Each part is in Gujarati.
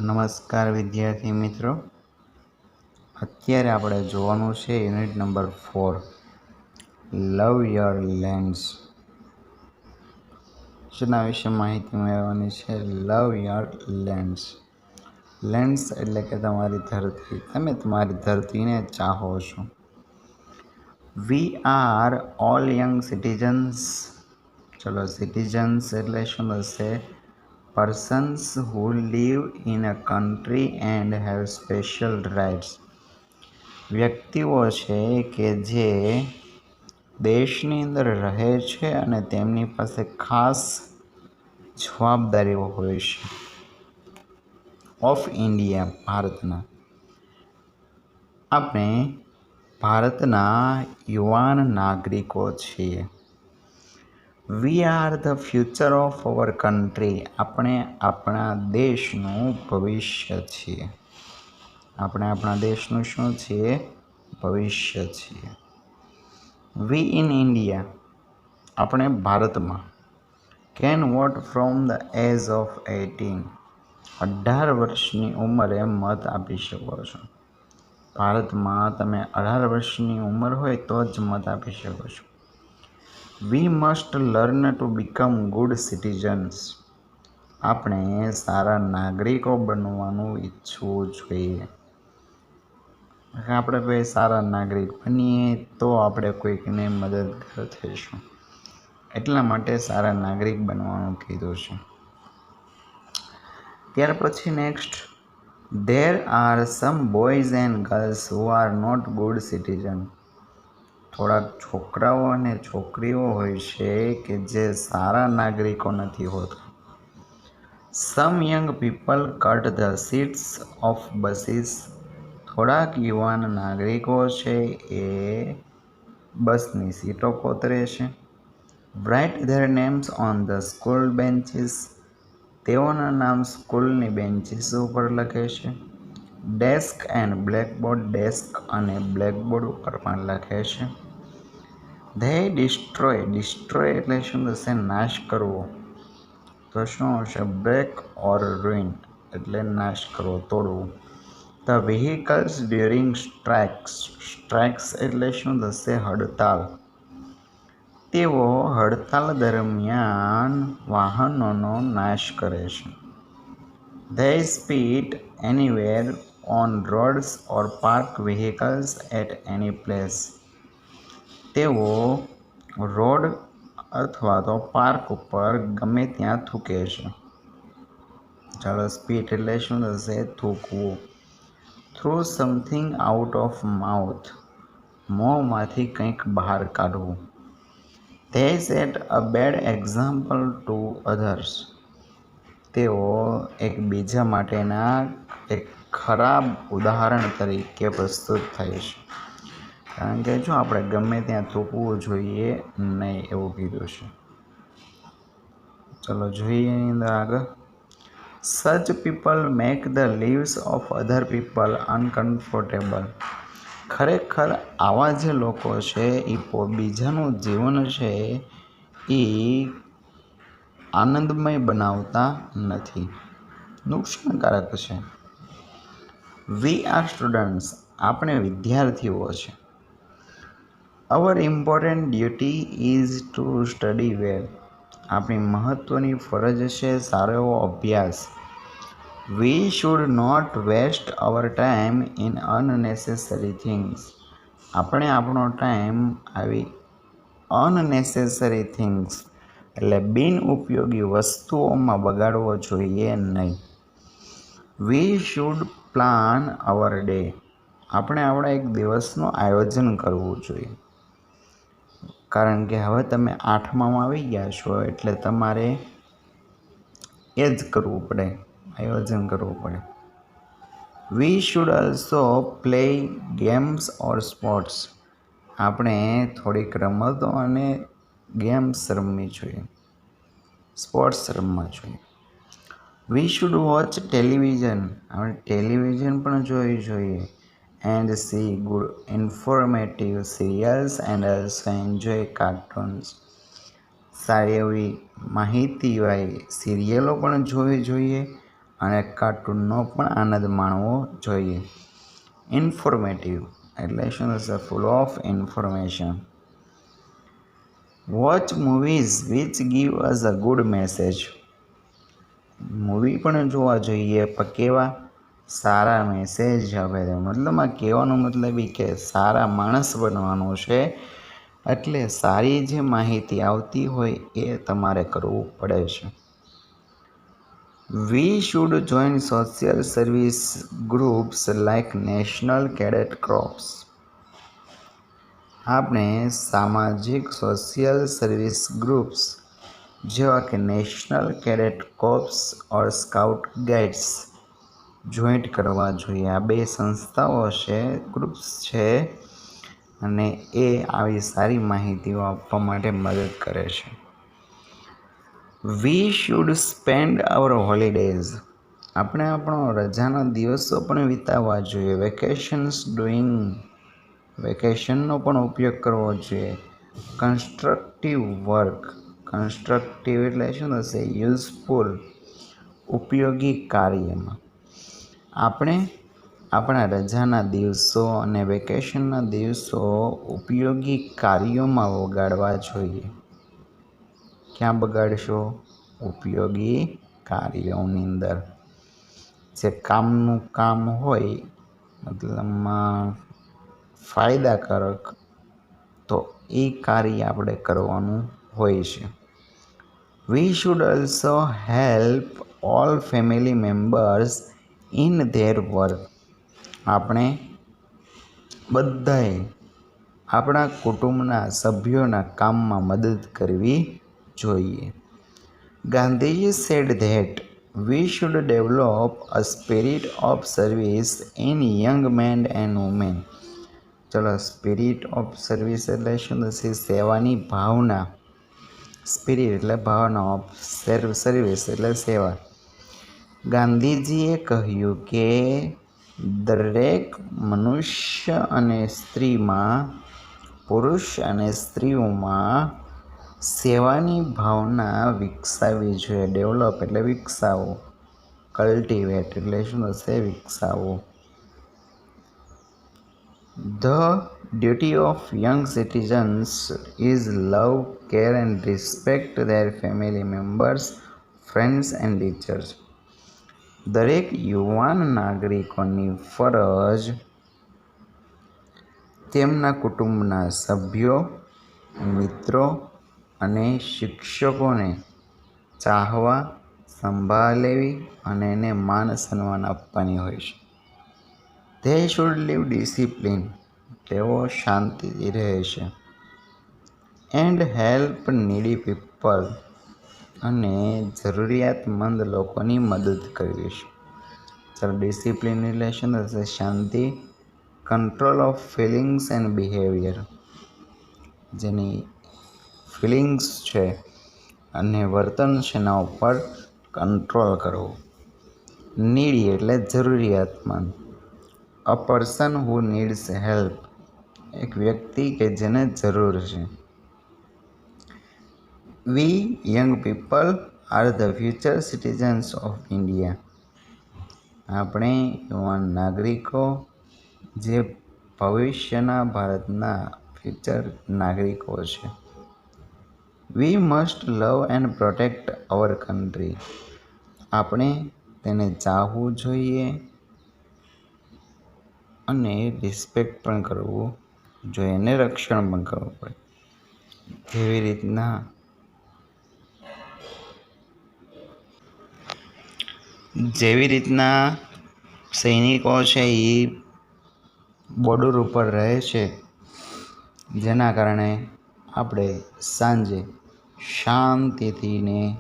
નમસ્કાર વિદ્યાર્થી મિત્રો, અત્યારે આપણે જોવાનું છે unit number 4 love your lands. જેના વિશે માહિતી મેળવવાની છે. લવ યોર લેન્ડ્સ. લેન્ડ્સ એટલે કે તમારી ધરતી. તમે તમારી ધરતીને ચાહો છો. We are all young citizens. ચલો, સિટીઝન્સ એટલે શું થશે? persons who live in a country and have special rights. વ્યક્તિઓ છે કે જે દેશની અંદર રહે છે અને તેમની પાસે ખાસ જવાબદારીઓ હોય છે. ઓફ ઇન્ડિયા, ભારતના. આપણે ભારતના યુવાન નાગરિકો છીએ. We are the future of our country. આપણે આપણા દેશનું ભવિષ્ય છીએ. આપણે આપણા દેશનું શું છીએ? ભવિષ્ય છીએ. We in India. આપણે ભારતમાં. Can vote from the age of 18. 18 વર્ષની ઉંમરે મત આપી શકો છો. ભારતમાં તમે 18 વર્ષની ઉંમર હોય તો જ મત આપી શકો છો. We must learn to become good citizens. આપણે સારા નાગરિકો બનવાનું ઈચ્છવું જોઈએ. આપણે કોઈ સારા નાગરિક બનીએ તો આપણે કોઈકને મદદગાર થઈશું. એટલા માટે સારા નાગરિક બનવાનું કીધું છે. ત્યાર પછી next, there are some boys and girls who are not good citizen. થોડાક છોકરાઓ અને છોકરીઓ હોય છે કે જે સારા નાગરિકો નથી હોતા. Some young people cut the seats of buses. થોડાક યુવાન નાગરિકો છે એ બસની સીટો કોતરે છે. Write their names on the school benches. તેઓના નામ સ્કૂલની બેન્ચીસ ઉપર લખે છે. Desk and blackboard. ડેસ્ક અને બ્લેકબોર્ડ ઉપર પણ લખે છે. They destroy. ડિસ્ટ્રોય એટલે શું થશે? નાશ કરવો. તો શું હશે? બ્રેક ઓર રૂઇન એટલે નાશ કરવો, તોડવું. The vehicles during strikes. Strikes એટલે શું થશે? હડતાલ. તેઓ હડતાલ દરમિયાન વાહનોનો નાશ કરે છે. They spit anywhere on roads or park vehicles at any place. તેઓ રોડ અથવા તો પાર્ક ઉપર ગમે ત્યાં થૂકે છે. ચાલો, સ્પીટ એટલે શું થશે? થૂકવું. Throw something out of mouth. મોંમાંથી કંઈક બહાર કાઢવું. They set a bad example to others. તેઓ એકબીજા માટેના એક ખરાબ ઉદાહરણ તરીકે પ્રસ્તુત થાય છે. કારણ કે જો આપણે ગમે ત્યાં થૂકવું જોઈએ નહીં એવું કીધું છે. ચલો જોઈએ એની અંદર આગળ. Such people make the lives of other people uncomfortable. ખરેખર આવા જે લોકો છે એ બીજાનું જીવન છે એ આનંદમય બનાવતા નથી, નુકસાનકારક છે. We are students. આપણે વિદ્યાર્થીઓ છે. Our important duty is to study well. આપણી મહત્ત્વની ફરજ છે સારો એવો અભ્યાસ. We should not waste our time in unnecessary things. આપણે આપણો ટાઈમ આવી અનનેસેસરી થિંગ્સ એટલે બિનઉપયોગી વસ્તુઓમાં બગાડવો જોઈએ નહીં. We should plan our day. આપણે આપણા એક દિવસનું આયોજન કરવું જોઈએ. કારણ કે હવે તમે 8મામાં આવી ગયા છો એટલે તમારે એ જ કરવું પડે, આયોજન કરવું પડે. વી should also play games or sports. આપણે થોડીક રમતો અને ગેમ્સ રમવી જોઈએ, સ્પોર્ટ્સ રમવા જોઈએ. We should watch television. આપણે ટેલિવિઝન પણ જોવી જોઈએ. And C good informative serials and also enjoy cartoons. સારી એવી માહિતીવાળી સિરિયલો પણ જોવી જોઈએ અને કાર્ટૂનનો પણ આનંદ માણવો જોઈએ. ઇન્ફોર્મેટિવ એટલે શું થશે? Full of information. Watch movies which give us a good message. Movie પણ જોવા જોઈએ, પણ કેવા? સારા મેસેજ આપે છે. મતલબ આ કહેવાનો મતલબ એ કે સારા માણસ બનવાનું છે, એટલે સારી જે માહિતી આવતી હોય એ તમારે કરવું પડે છે. We should join social service groups like national cadet corps. આપણે સામાજિક સોશિયલ સર્વિસ ગ્રુપ્સ જેવા કે નેશનલ કેડેટ કોર્પ્સ ઓર સ્કાઉટ ગાઈડ્સ જોઈન્ટ કરવા જોઈએ. આ બે સંસ્થાઓ છે, ગ્રુપ્સ છે, અને એ આવી સારી માહિતીઓ આપવા માટે મદદ કરે છે. We should spend our holidays. આપણે આપણો રજાના દિવસો પણ વિતાવવા જોઈએ. વેકેશનનો પણ ઉપયોગ કરવો જોઈએ. Constructive work. કન્સ્ટ્રક્ટિવ એટલે શું થશે? યુઝફુલ, ઉપયોગી કાર્યમાં. આપણે આપણા રજાના દિવસો અને વેકેશનના દિવસો ઉપયોગી કાર્યોમાં બગાડવા જોઈએ. ક્યાં બગાડશો? ઉપયોગી કાર્યોની અંદર. જે કામનું કામ હોય, મતલબમાં ફાયદાકારક, તો એ કાર્ય આપણે કરવાનું હોય છે. We should also help all family members in their work. આપણે બધાએ આપણા કુટુંબના સભ્યોના કામમાં મદદ કરવી જોઈએ. Gandhiji said that we should develop a spirit of service in young men and women. ચલો, સ્પિરિટ ઓફ સર્વિસ એટલે શું થશે? સેવાની ભાવના. સ્પિરિટ એટલે ભાવના, ઓફ સર્વિસ એટલે સેવા. ગાંધીજીએ કહ્યું કે દરેક મનુષ્ય અને સ્ત્રીમાં, પુરુષ અને સ્ત્રીઓમાં સેવાની ભાવના વિકસાવવી જોઈએ. ડેવલપ એટલે વિકસાવવું. કલ્ટિવેટ એટલે શું થશે? વિકસાવવું. The duty of young citizens is love, care and respect their family members, friends and teachers. દરેક યુવાન નાગરિકોની ફરજ તેમના કુટુંબના સભ્યો, મિત્રો અને શિક્ષકોને ચાહવા, સંભાળ લેવી અને એને માન સન્માન આપવાની હોય છે. They should live discipline. તેઓ શાંતિથી રહે છે. And help needy people. અને જરૂરિયાતમંદ લોકોની મદદ કરવી છે. ચાલો, ડિસિપ્લિન એટલે શું થશે? શાંતિ. Control of feelings and behaviour. જેની ફિલિંગ્સ છે અને વર્તન છે એના ઉપર કંટ્રોલ કરવો. નીડી એટલે જરૂરિયાતમંદ. A person who needs help. એક વ્યક્તિ કે જેને જરૂર છે. We young people are the future citizens of India. આપણે યુવાન નાગરિકો જે ભવિષ્યના ભારતના ફ્યુચર નાગરિકો છે. We must love and protect our country. આપણે તેને ચાહવું જોઈએ અને રિસ્પેક્ટ પણ કરવું જોઈએ, અને રક્ષણ પણ કરવું પડે. જેવી રીતના સૈનિકો છે એ બોર્ડર ઉપર રહે છે, જેના કારણે આપણે સાંજે શાંતિથી ને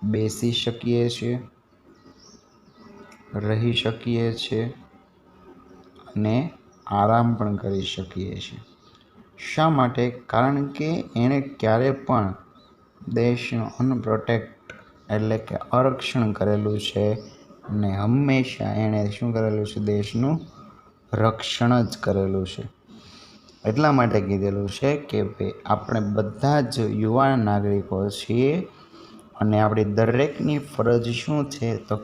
બેસી શકીએ છીએ, રહી શકીએ છીએ અને આરામ પણ કરી શકીએ છીએ. શા માટે? કારણ કે એણે ક્યારે પણ દેશનું અનપ્રોટેક્ટ એટલે કે અરક્ષણ કરેલું છે, અને હંમેશા એણે શું કરેલું છે? દેશનું રક્ષણ જ કરેલું છે. એટલા માટે કીધેલું છે કે ભાઈ આપણે બધા જ યુવાન નાગરિકો છીએ અને આપણી દરેકની ફરજ શું છે તો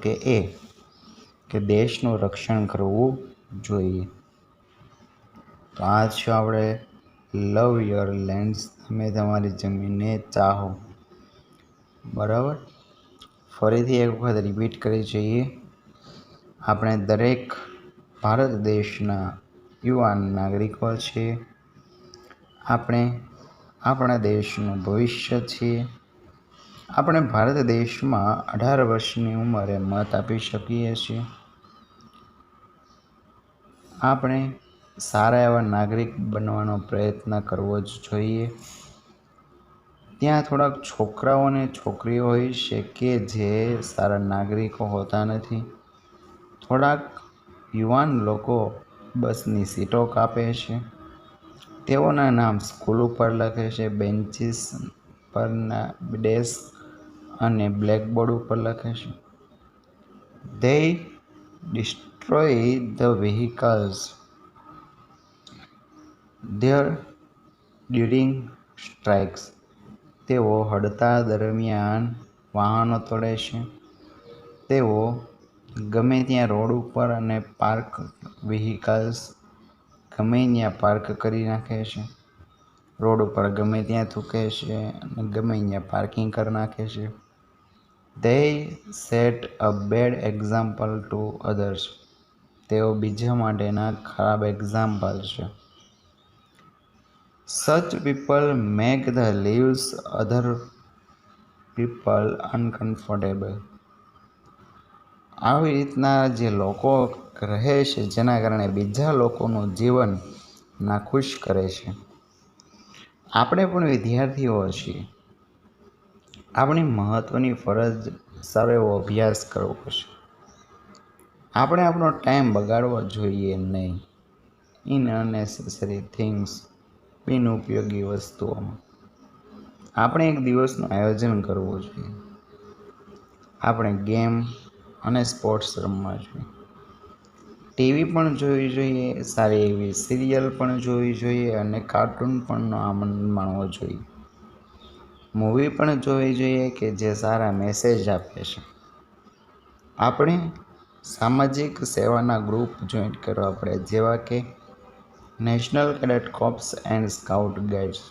કે દેશનું રક્ષણ કરવું જોઈએ. તો આ છે આપણે લવ યોર લેન્ડ્સ, તમે તમારી જમીનને ચાહો. બરાબર, ફરીથી એક વખત રિપીટ કરી જોઈએ. આપણે દરેક ભારત દેશના યુવાન નાગરિકો છીએ. આપણે આપણા દેશનું ભવિષ્ય છીએ. આપણે ભારત દેશમાં 18 વર્ષની ઉંમરે મત આપી શકીએ છીએ. આપણે સારા એવા નાગરિક બનવાનો પ્રયત્ન કરવો જ જોઈએ. ત્યાં થોડાક છોકરાઓ અને છોકરીઓ હોય છે કે જે સારા નાગરિકો હોતા નથી. થોડાક યુવાન લોકો બસની સીટો કાપે છે. તેઓના નામ સ્કૂલ ઉપર લખે છે, બેન્ચીસ પરના ડેસ્ક અને બ્લેકબોર્ડ ઉપર લખે છે. They destroy the vehicles there during strikes. તેઓ હડતાળ દરમિયાન વાહનો તોડે છે. તેઓ ગમે ત્યાં રોડ ઉપર અને પાર્ક વ્હીકલ્સ ગમે ત્યાં પાર્ક કરી નાખે છે. રોડ ઉપર ગમે ત્યાં થૂકે છે અને ગમે ત્યાં પાર્કિંગ કરી નાખે છે. They set a bad example to others. તેઓ બીજા માટેના ખરાબ એક્ઝામ્પલ છે. Such people make the lives other people uncomfortable. આવી રીતના જે લોકો રહે છે જેના કારણે બીજા લોકોનું જીવન નાખુશ કરે છે. આપણે પણ વિદ્યાર્થીઓ છીએ. આપણી મહત્ત્વની ફરજ સારો એવો અભ્યાસ કરવો છે. આપણે આપણો ટાઈમ બગાડવો જોઈએ નહીં ઇન અનનેસેસરી થિંગ્સ, બિનઉપયોગી વસ્તુઓમાં. આપણે એક દિવસનું આયોજન કરવું જોઈએ. આપણે ગેમ અને સ્પોર્ટ્સ રમવા જોઈએ. ટીવી પણ જોવી જોઈએ, સારી એવી સિરિયલ પણ જોવી જોઈએ અને કાર્ટૂન પણ આનંદ માણવો જોઈએ. મૂવી પણ જોવી જોઈએ કે જે સારા મેસેજ આપે છે. આપણે સામાજિક સેવાના ગ્રુપ જોઈન્ટ કરવા પડે, જેવા કે national cadet corps and scout guides.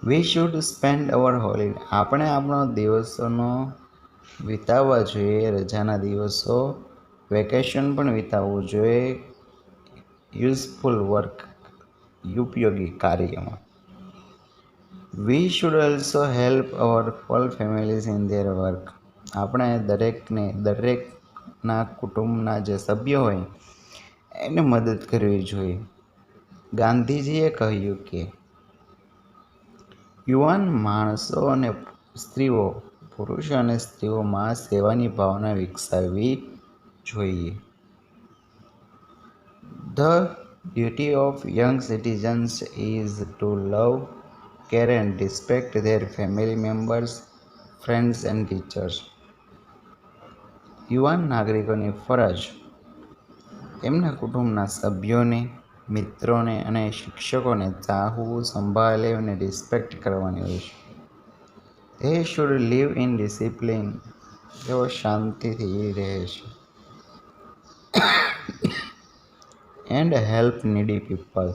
We should spend our holiday. આપણે આપણો દિવસોનો વિતાવવા જોઈએ, રજાના દિવસો, વેકેશન પણ વિતાવવું જોઈએ યુઝફુલ વર્ક, ઉપયોગી કાર્યમાં. We should also help our whole families in their work. આપણે દરેકના કુટુંબના જે સભ્યો હોય એને મદદ કરવી જોઈએ. ગાંધીજીએ કહ્યું કે યુવાન માણસો અને સ્ત્રીઓ, પુરુષો અને સ્ત્રીઓમાં સેવાની ભાવના વિકસાવવી જોઈએ. The duty of young citizens is to love, care and respect their family members, friends and teachers. યુવાન નાગરિકોની ફરજ એમના કુટુંબના સભ્યોને, મિત્રોને અને શિક્ષકોને ચાહવું, સંભાળવું અને રિસ્પેક્ટ કરવાની હોય છે. They should live in discipline. તેઓ શાંતિથી રહે છે. And help needy people.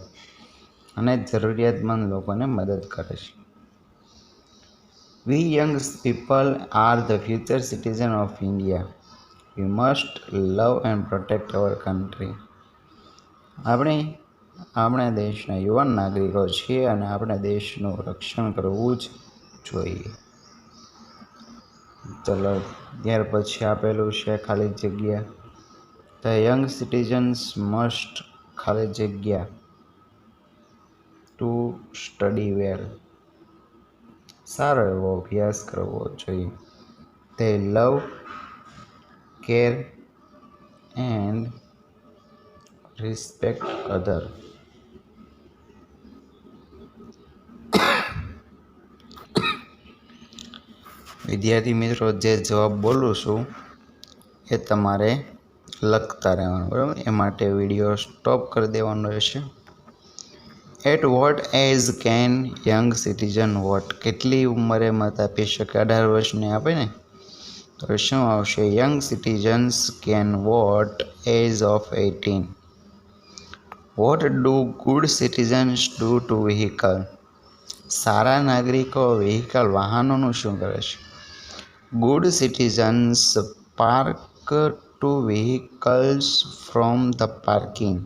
અને જરૂરિયાતમંદ લોકોને મદદ કરે છે. We young people are the future citizen of India. We must love and protect our country. આપણે આપણા દેશના યુવાન નાગરિકો છીએ અને આપણા દેશનું રક્ષણ કરવું જ જોઈએ. ચલો, ત્યાર પછી આપેલું છે ખાલી જગ્યા. ધ યંગ સિટીઝન્સ મસ્ટ ખાલી જગ્યા ટુ સ્ટડી વેલ. સારો એવો અભ્યાસ કરવો જોઈએ. They love, care and respect other. વિદ્યાર્થી મિત્રો, જે જવાબ બોલું છું એ તમારે લખતા રહેવાનું, બરાબર? એ માટે વિડીયો સ્ટોપ કરી દેવાનો રહેશે. At what age can young citizen vote? કેટલી ઉંમરે મત આપી શકે? 18 વર્ષની આપે ને, તો શું આવશે? Young citizens can vote age of 18. What do good citizens do to vehicle? સારા નાગરિકો વાહનોનું શું કરે છે? Good citizens park to vehicles from the parking.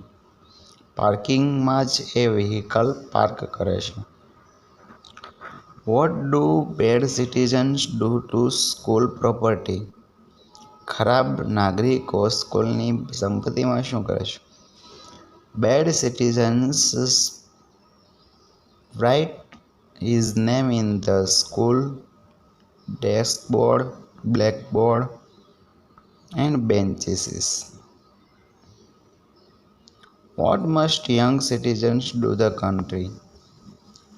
પાર્કિંગમાં જ એ વ્હીકલ પાર્ક કરે છે. What do bad citizens do to school property? ખરાબ નાગરિકો સ્કૂલની સંપત્તિમાં શું કરે છે? Bad citizens write his name in the school desk board, blackboard and benches. What must young citizens do the country?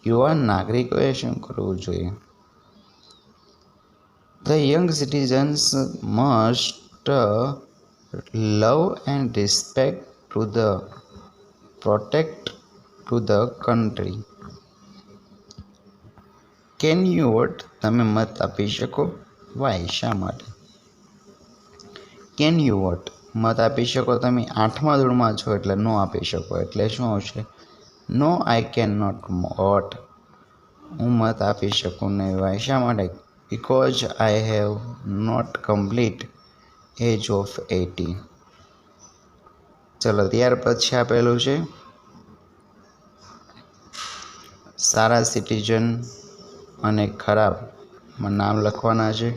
યુવાન નાગરિકોએ શું કરવું જોઈએ? The young citizens must love and respect to the protect to the country. Can you what? તમે મત આપી શકો? વાય? શા માટે? Can you what? મત આપી શકો તમે 8મા ધોરણમાં છો એટલે નો આપી શકો, એટલે શું આવશે? No I can not vote. હું મત આપી શકું નહીં. વાય? શા માટે? Because I have not complete age of 18. ચલો, ત્યાર પછી આપેલું છે સારા સિટીઝન અને ખરાબમાં નામ લખવાના છે.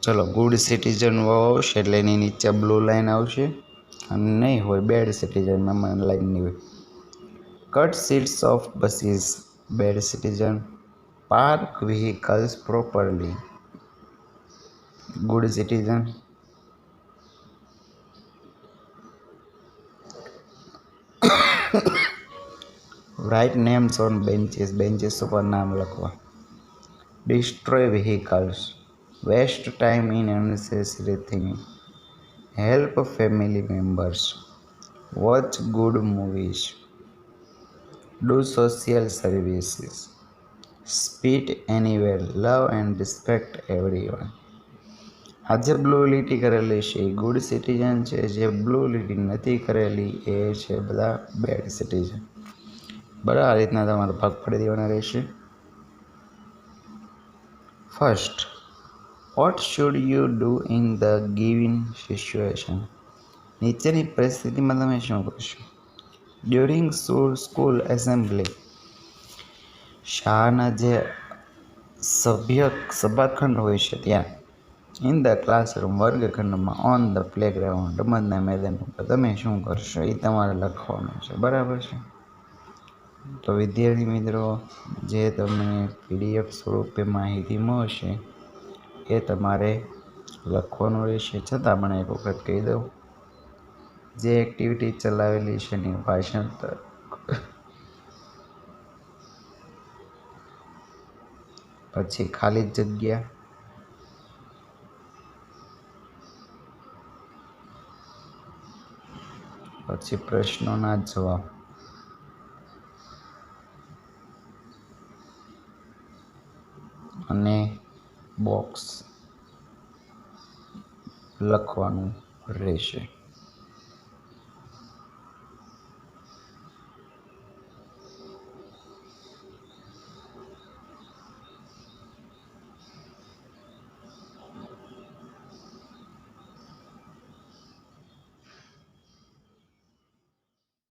ચલો, ગુડ સિટીઝન આવશે એટલે એની નીચે બ્લુ લાઇન આવશે, અને નહીં હોય બેડ સિટીઝનમાં લાઇન નહીં હોય. Cut seats of buses, bad citizen. Park vehicles properly, good citizen. Write names on benches, benches ઉપર નામ લખવા. Destroy vehicles, waste time in unnecessary thing. Help family members, watch good movies. Do social services, spit anywhere, love and respect everyone. આ જે બ્લુ લીટી કરેલી છે એ ગુડ સિટીઝન છે, જે બ્લુ લીટી નથી કરેલી એ છે બધા બેડ સિટીઝન. બરાબર, આ રીતના તમારે ભાગ પાડી દેવાના રહેશે. First, what should you do in the given situation? નીચેની પરિસ્થિતિમાં તમે શું કરશો? ડ્યુરિંગ સ્કૂલ એસેમ્બલી, શાળાના જે સભાખંડ હોય છે ત્યાં. ઇન ધ ક્લાસરૂમ, વર્ગખંડમાં. ઓન ધ પ્લેગ્રાઉન્ડ, રમતના મેદાન ઉપર. તમે શું કરશો એ તમારે લખવાનું છે. બરાબર છે? તો વિદ્યાર્થી મિત્રો, જે તમને PDF સ્વરૂપે માહિતી મળશે એ તમારે લખવાનું રહેશે. છતાં પણ એક વખત કહી દઉં, જે એક્ટિવિટી ચલાવેલી છે એની ભાષાંતર પછી ખાલી જગ્યા, પછી પ્રશ્નોના જવાબ, અને બોક્સ લખવાનું રહેશે.